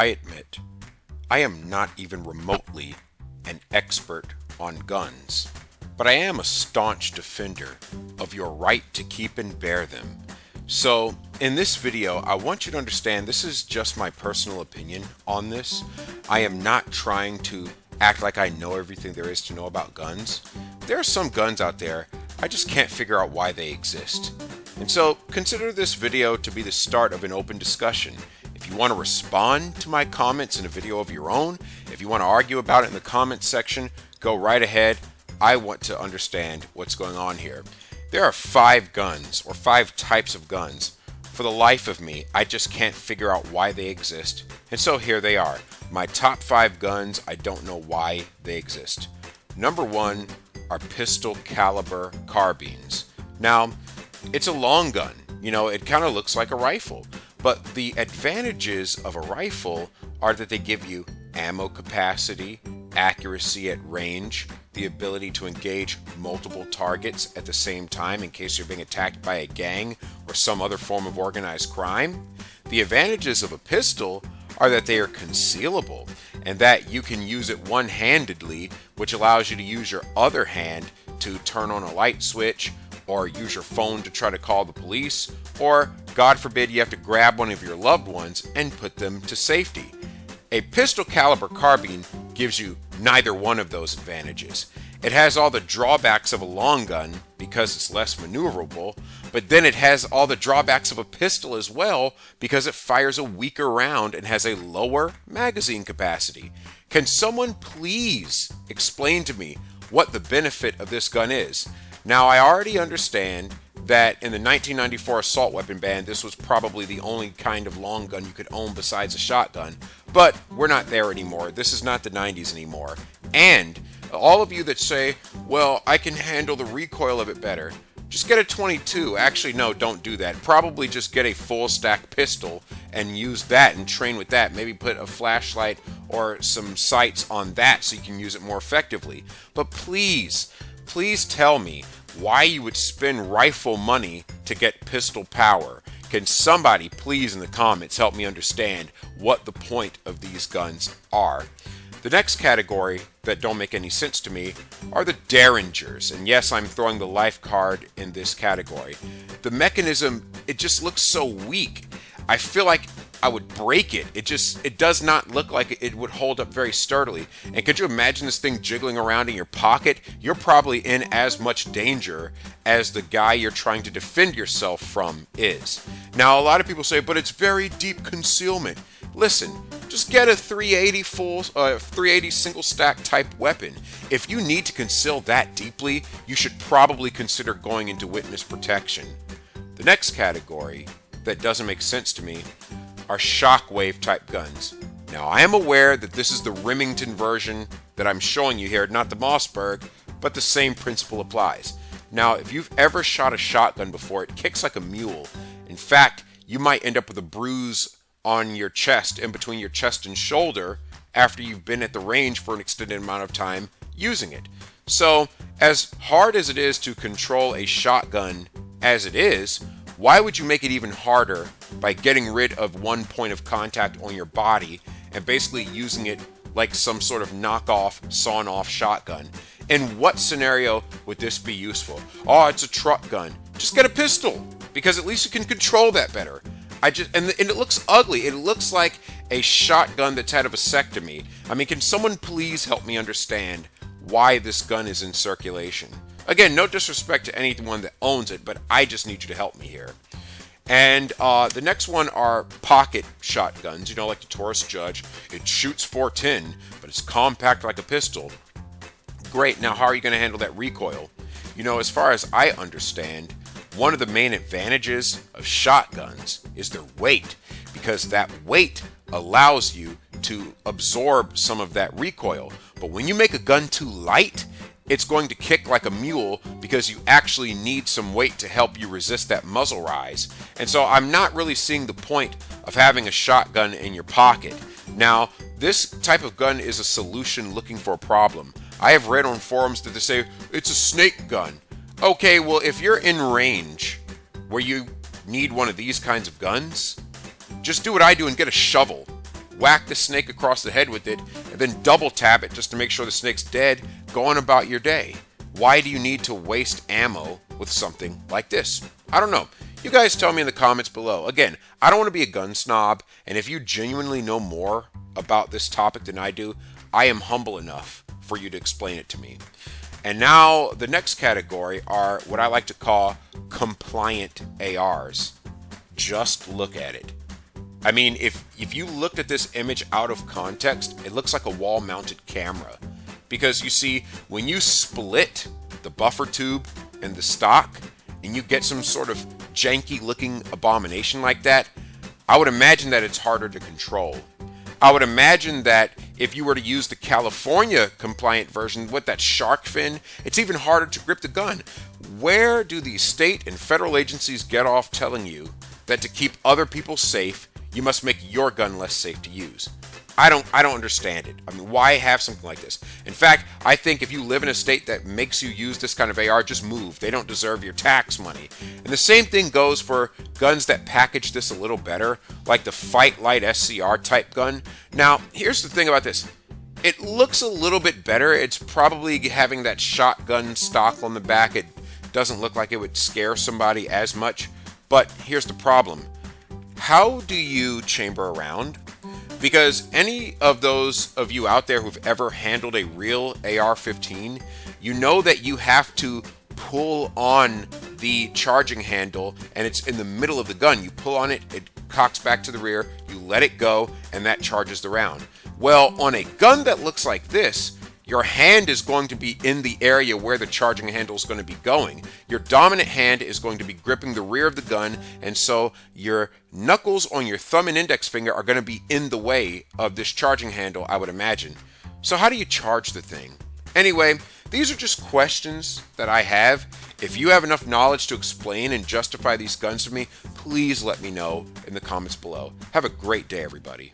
I admit, I am not even remotely an expert on guns, but I am a staunch defender of your right to keep and bear them. So, in this video, I want you to understand this is just my personal opinion on this. I am not trying to act like I know everything there is to know about guns. There are some guns out there, I just can't figure out why they exist. And so, consider this video to be the start of an open discussion. If you want to respond to my comments in a video of your own, if you want to argue about it in the comments section, go right ahead. I want to understand what's going on here. There are 5 guns, or 5 types of guns. For the life of me, I just can't figure out why they exist. And so here they are. My top 5 guns, I don't know why they exist. Number 1 are pistol caliber carbines. Now, it's a long gun. You know, it kind of looks like a rifle. But the advantages of a rifle are that they give you ammo capacity, accuracy at range, the ability to engage multiple targets at the same time in case you're being attacked by a gang or some other form of organized crime. The advantages of a pistol are that they are concealable and that you can use it one-handedly, which allows you to use your other hand to turn on a light switch or use your phone to try to call the police, or God forbid you have to grab one of your loved ones and put them to safety. A pistol caliber carbine gives you neither one of those advantages. It has all the drawbacks of a long gun because it's less maneuverable, but then it has all the drawbacks of a pistol as well because it fires a weaker round and has a lower magazine capacity. Can someone please explain to me what the benefit of this gun is? Now, I already understand that in the 1994 assault weapon ban, this was probably the only kind of long gun you could own besides a shotgun, but we're not there anymore. This is not the 90s anymore. And all of you that say, well, I can handle the recoil of it better, just get a 22. Actually, no, don't do that. Probably just get a full stack pistol and use that and train with that. Maybe put a flashlight or some sights on that so you can use it more effectively. But please tell me why you would spend rifle money to get pistol power. Can somebody please in the comments help me understand what the point of these guns are? The next category that don't make any sense to me are the Derringers. And yes, I'm throwing the life card in this category. The mechanism, it just looks so weak. I feel like I would break it. It does not look like it would hold up very sturdily. And could you imagine this thing jiggling around in your pocket? You're probably in as much danger as the guy you're trying to defend yourself from is. Now, a lot of people say, but it's very deep concealment. Listen, just get a 380 single stack type weapon. If you need to conceal that deeply, you should probably consider going into witness protection. The next category that doesn't make sense to me are shockwave type guns. Now, I am aware that this is the Remington version that I'm showing you here, not the Mossberg, but the same principle applies. Now, if you've ever shot a shotgun before, it kicks like a mule. In fact, you might end up with a bruise on your chest, in between your chest and shoulder, after you've been at the range for an extended amount of time using it. So, as hard as it is to control a shotgun as it is, why would you make it even harder by getting rid of one point of contact on your body and basically using it like some sort of knockoff, sawn-off shotgun? In what scenario would this be useful? Oh, it's a truck gun. Just get a pistol, because at least you can control that better. And it looks ugly. It looks like a shotgun that's had a vasectomy. I mean, can someone please help me understand why this gun is in circulation? Again, no disrespect to anyone that owns it, but I just need you to help me here. And the next one are pocket shotguns, you know, like the Taurus Judge. It shoots 410, but it's compact like a pistol. Great, now how are you going to handle that recoil? You know, as far as I understand, one of the main advantages of shotguns is their weight, because that weight allows you to absorb some of that recoil. But when you make a gun too light, it's going to kick like a mule because you actually need some weight to help you resist that muzzle rise. And so I'm not really seeing the point of having a shotgun in your pocket. Now, this type of gun is a solution looking for a problem. I have read on forums that they say, it's a snake gun. Okay, well, if you're in range where you need one of these kinds of guns, just do what I do and get a shovel. whack the snake across the head with it, and then double tap it just to make sure the snake's dead, go on about your day. Why do you need to waste ammo with something like this? I don't know. You guys tell me in the comments below. Again, I don't want to be a gun snob, and if you genuinely know more about this topic than I do, I am humble enough for you to explain it to me. And now the next category are what I like to call compliant ARs. Just look at it. I mean, if you looked at this image out of context, it looks like a wall-mounted camera. Because you see, when you split the buffer tube and the stock, and you get some sort of janky-looking abomination like that, I would imagine that it's harder to control. I would imagine that if you were to use the California compliant version with that shark fin, it's even harder to grip the gun. Where do these state and federal agencies get off telling you that to keep other people safe, you must make your gun less safe to use? I don't understand it. I mean, why have something like this? In fact, I think if you live in a state that makes you use this kind of AR, just move. They don't deserve your tax money. And the same thing goes for guns that package this a little better, like the Fight Light SCR type gun. Now, here's the thing about this. It looks a little bit better. It's probably having that shotgun stock on the back. It doesn't look like it would scare somebody as much. But here's the problem. How do you chamber around? Because any of those of you out there who've ever handled a real AR-15, you know that you have to pull on the charging handle and it's in the middle of the gun. You pull on it, it cocks back to the rear, you let it go, and that charges the round. Well, on a gun that looks like this, your hand is going to be in the area where the charging handle is going to be going. Your dominant hand is going to be gripping the rear of the gun, and so your knuckles on your thumb and index finger are going to be in the way of this charging handle, I would imagine. So how do you charge the thing? Anyway, these are just questions that I have. If you have enough knowledge to explain and justify these guns to me, please let me know in the comments below. Have a great day, everybody.